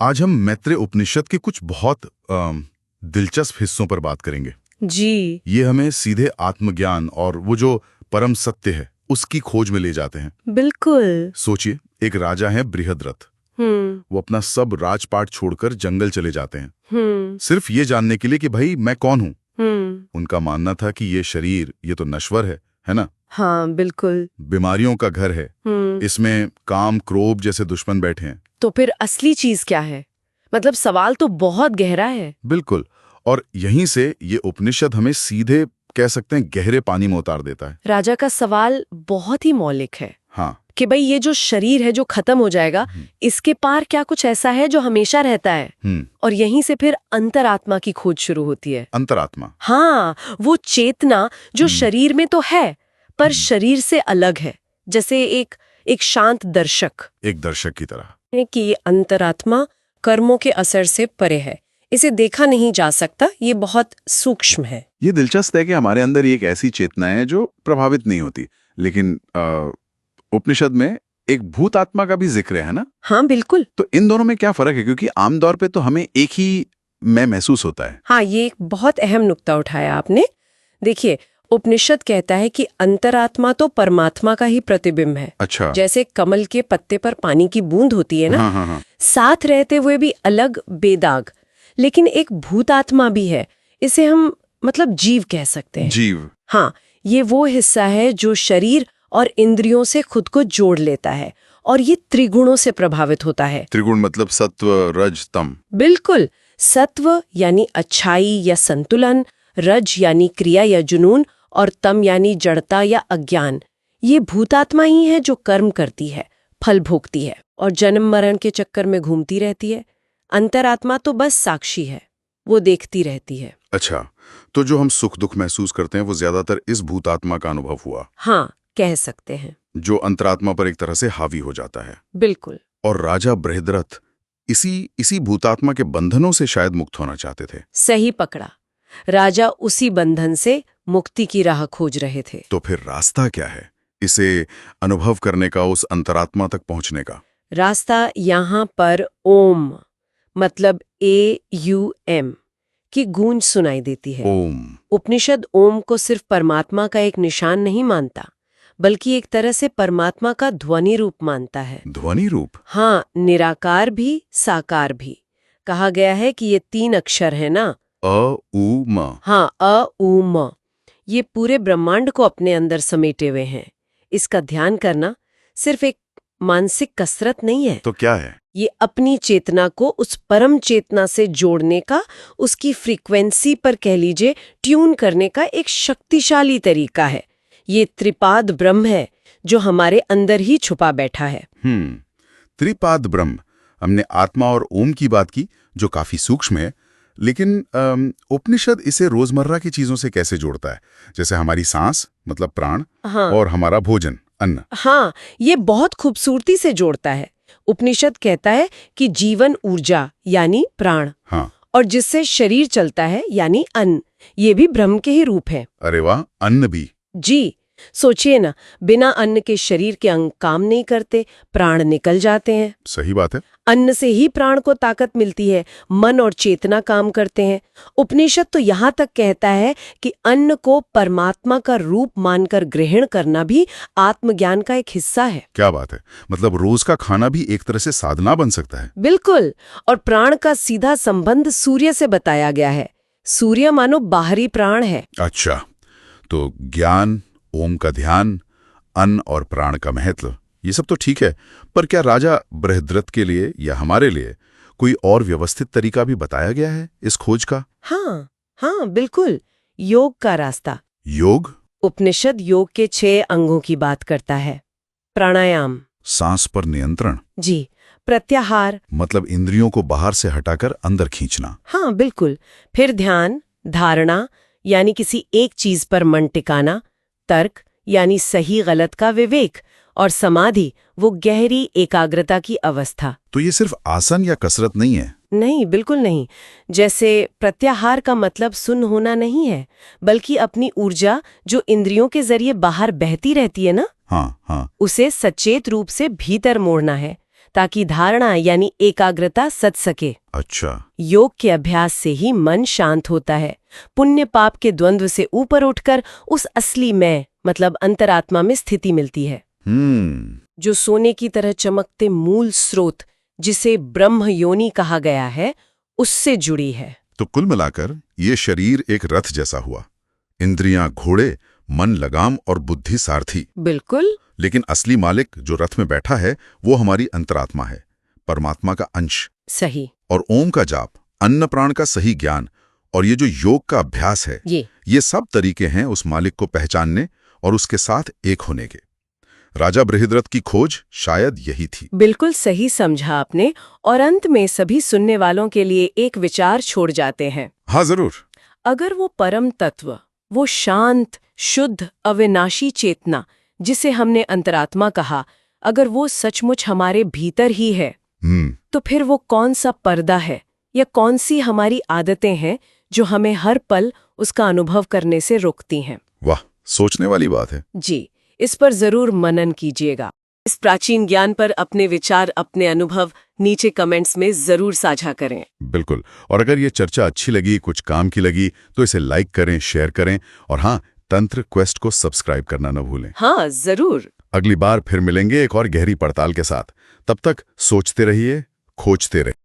आज हम मैत्रेय उपनिषद के कुछ बहुत दिलचस्प हिस्सों पर बात करेंगे। जी। ये हमें सीधे आत्मज्ञान और वो जो परम सत्य है उसकी खोज में ले जाते हैं। बिल्कुल। सोचिए, एक राजा है बृहद्रथ। वो अपना सब राजपाट छोड़कर जंगल चले जाते हैं, सिर्फ ये जानने के लिए कि भाई मैं कौन हूँ। उनका मानना था कि ये शरीर ये तो नश्वर है ना। हाँ बिल्कुल। बीमारियों का घर है, इसमें काम क्रोध जैसे दुश्मन बैठे हैं। तो फिर असली चीज क्या है? मतलब सवाल तो बहुत गहरा है। बिल्कुल, और यहीं से ये उपनिषद हमें सीधे कह सकते हैं गहरे पानी में उतार देता है। राजा का सवाल बहुत ही मौलिक है। हाँ, कि भाई ये जो शरीर है जो खत्म हो जाएगा, इसके पार क्या कुछ ऐसा है जो हमेशा रहता है? और यहीं से फिर अंतरात्मा की खोज शुरू होती है। अंतरात्मा? हाँ, वो चेतना जो शरीर में तो है पर शरीर से अलग है, जैसे एक शांत दर्शक। एक दर्शक की तरह। कि अंतरात्मा कर्मों के असर से परे है, इसे देखा नहीं जा सकता, ये बहुत सूक्ष्म है। ये दिलचस्प है कि हमारे अंदर एक ऐसी चेतना है जो प्रभावित नहीं होती, लेकिन उपनिषद में एक भूत आत्मा का भी जिक्र है ना? हाँ बिल्कुल। तो इन दोनों में क्या फर्क है? क्योंकि आमतौर पे तो हमें एक ही मैं महसूस होता है। हाँ, ये एक बहुत अहम नुक्ता उठाया आपने। देखिए, उपनिषद कहता है कि अंतरात्मा तो परमात्मा का ही प्रतिबिंब है। अच्छा। जैसे कमल के पत्ते पर पानी की बूंद होती है ना। हाँ। साथ रहते हुए भी अलग बेदाग। लेकिन एक भूत आत्मा भी है, इसे हम मतलब जीव कह सकते हैं। जीव? हाँ, ये वो हिस्सा है जो शरीर और इंद्रियों से खुद को जोड़ लेता है और ये त्रिगुणों से प्रभावित होता है। त्रिगुण मतलब सत्व, रज, तम? बिल्कुल। सत्व यानी अच्छाई या संतुलन, रज यानी क्रिया या जुनून, और तम यानी जड़ता या अज्ञान। ये भूतात्मा ही है जो कर्म करती है, फल भोगती है और जन्म मरण के चक्कर में घूमती रहती है। अंतरात्मा तो बस साक्षी है, वो देखती रहती है। अच्छा, तो जो हम सुख दुख महसूस करते हैं वो ज्यादातर इस भूतात्मा का अनुभव हुआ? हाँ, कह सकते हैं। जो अंतरात्मा पर एक तरह से हावी हो जाता है। बिल्कुल। और राजा बृहद्रथ इसी भूतात्मा के बंधनों से शायद मुक्त होना चाहते थे। सही पकड़ा। राजा उसी बंधन से मुक्ति की राह खोज रहे थे। तो फिर रास्ता क्या है इसे अनुभव करने का, उस अंतरात्मा तक पहुंचने का? रास्ता यहाँ पर ओम मतलब AUM की गूंज सुनाई देती है। ओम। उपनिषद ओम को सिर्फ परमात्मा का एक निशान नहीं मानता, बल्कि एक तरह से परमात्मा का ध्वनि रूप मानता है। ध्वनि रूप? हाँ, निराकार भी साकार भी। कहा गया है कि ये 3 अक्षर है ना, अ उ म। हाँ, अ उ म, ये पूरे ब्रह्मांड को अपने अंदर समेटे हुए हैं। इसका ध्यान करना सिर्फ एक मानसिक कसरत नहीं है। तो क्या है? ये अपनी चेतना को उस परम चेतना से जोड़ने का, उसकी फ्रीक्वेंसी पर कह लीजिए ट्यून करने का एक शक्तिशाली तरीका है। ये त्रिपाद ब्रह्म है जो हमारे अंदर ही छुपा बैठा है। त्रिपाद ब्रह्म। हमने आत्मा और ओम की बात की जो काफी सूक्ष्म है, लेकिन उपनिषद इसे रोजमर्रा की चीजों से कैसे जोड़ता है? जैसे हमारी सांस मतलब प्राण, हाँ। और हमारा भोजन अन्न। हाँ, ये बहुत खूबसूरती से जोड़ता है। उपनिषद कहता है कि जीवन ऊर्जा यानी प्राण, हाँ, और जिससे शरीर चलता है यानी अन्न, ये भी ब्रह्म के ही रूप है। अरे वाह, अन्न भी? जी, सोचिए ना, बिना अन्न के शरीर के अंग काम नहीं करते, प्राण निकल जाते हैं। सही बात है। अन्न से ही प्राण को ताकत मिलती है, मन और चेतना काम करते हैं। उपनिषद तो यहाँ तक कहता है कि अन्न को परमात्मा का रूप मानकर ग्रहण करना भी आत्मज्ञान का एक हिस्सा है। क्या बात है, मतलब रोज का खाना भी एक तरह से साधना बन सकता है। बिल्कुल। और प्राण का सीधा संबंध सूर्य से बताया गया है। सूर्य मानो बाहरी प्राण है। अच्छा, तो ज्ञान, ओम का ध्यान, अन्न और प्राण का महत्व, ये सब तो ठीक है, पर क्या राजा बृहद्रथ के लिए या हमारे लिए कोई और व्यवस्थित तरीका भी बताया गया है इस खोज का? हाँ बिल्कुल। योग का रास्ता। योग? उपनिषद योग के 6 अंगों की बात करता है। प्राणायाम, सांस पर नियंत्रण? जी। प्रत्याहार मतलब इंद्रियों को बाहर से हटाकर अंदर खींचना? हाँ बिल्कुल। फिर ध्यान, धारणा यानी किसी एक चीज पर मन टिकाना, तर्क यानी सही गलत का विवेक, और समाधि वो गहरी एकाग्रता की अवस्था। तो ये सिर्फ आसन या कसरत नहीं है? नहीं, बिल्कुल नहीं। जैसे प्रत्याहार का मतलब सुन्न होना नहीं है, बल्कि अपनी ऊर्जा जो इंद्रियों के जरिए बाहर बहती रहती है ना, हाँ, उसे सचेत रूप से भीतर मोड़ना है, ताकि धारणा यानी एकाग्रता सच सके। अच्छा। योग के अभ्यास से ही मन शांत होता है, पुण्य पाप के द्वंद्व से ऊपर उठकर उस असली मैं मतलब अंतरात्मा में स्थिति मिलती है, जो सोने की तरह चमकते मूल स्रोत जिसे ब्रह्म योनि कहा गया है उससे जुड़ी है। तो कुल मिलाकर ये शरीर एक रथ जैसा हुआ, इंद्रियां घोड़े, मन लगाम और बुद्धि सारथी। बिल्कुल। लेकिन असली मालिक जो रथ में बैठा है वो हमारी अंतरात्मा है, परमात्मा का अंश। सही। और ओम का जाप, अन्न प्राण का सही ज्ञान और ये जो योग का अभ्यास है, ये सब तरीके हैं उस मालिक को पहचानने और उसके साथ एक होने के। राजा बृहद्रथ की खोज शायद यही थी। बिल्कुल सही समझा आपने। और अंत में सभी सुनने वालों के लिए एक विचार छोड़ जाते हैं। हाँ जरूर। अगर वो परम तत्व, वो शांत शुद्ध अविनाशी चेतना जिसे हमने अंतरात्मा कहा, अगर वो सचमुच हमारे भीतर ही है, तो फिर वो कौन सा पर्दा है या कौन सी हमारी आदतें हैं जो हमें हर पल उसका अनुभव करने से रोकती हैं? वाह, सोचने वाली बात है। जी, इस पर जरूर मनन कीजिएगा। इस प्राचीन ज्ञान पर अपने विचार, अपने अनुभव नीचे कमेंट्स में जरूर साझा करें। बिल्कुल। और अगर ये चर्चा अच्छी लगी, कुछ काम की लगी, तो इसे लाइक करें, शेयर करें और हाँ, तंत्र क्वेस्ट को सब्सक्राइब करना न भूलें। हाँ जरूर। अगली बार फिर मिलेंगे एक और गहरी पड़ताल के साथ। तब तक सोचते रहिए, खोजते रहिए।